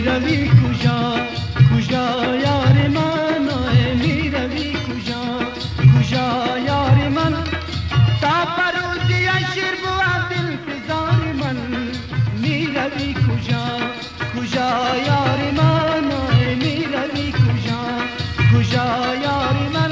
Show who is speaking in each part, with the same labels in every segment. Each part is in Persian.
Speaker 1: میروی کجا کجا یار من میروی کجا کجا یار من تا پروزی شیر بود انتظار من میروی کجا کجا یار من میروی کجا کجا یار من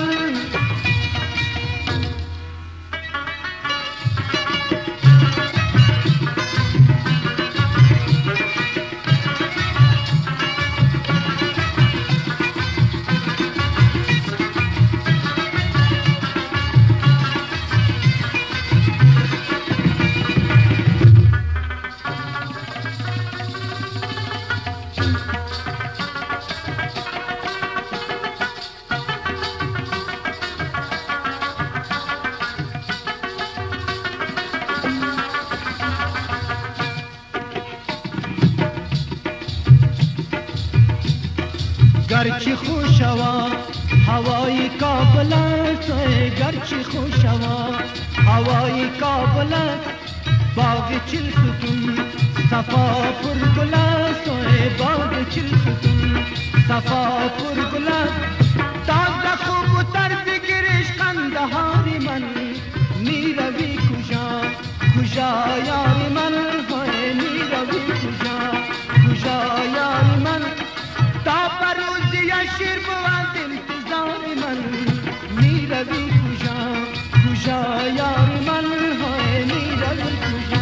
Speaker 1: گرچه خوشوا هوای کابل است گرچه خوشوا هوای کابل است باغ چل ستون صفا پر گل است باغ چل ستون صفا پر گل است تازه خوب و طرز گرش قندهار من میروی کجا کجا یار من میروی کجا کجا یار من تا پروزی شیر بود انتظار من میروی کجا کجا یار من میروی کجا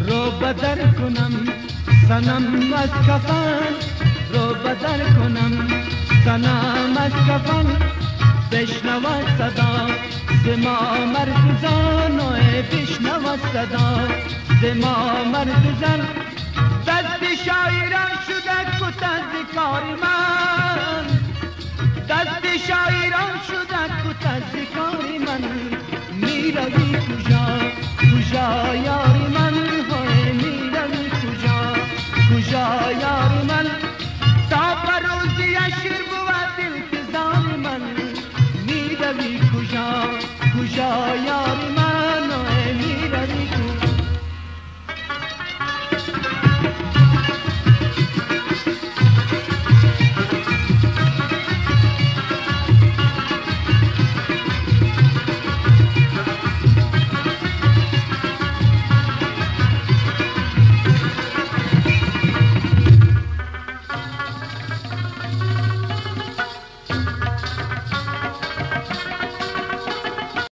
Speaker 1: رو بدر کنم سنم از کفن رو بدر کنم سنم از کفن بشنود صدا ز ما مرد زن بشنود صدا ز ما مرد زن دست شاعران شده کت از کار من دست شاعران شده کت از کار من میروی کجا کجا یار من میروی کجا کجا یار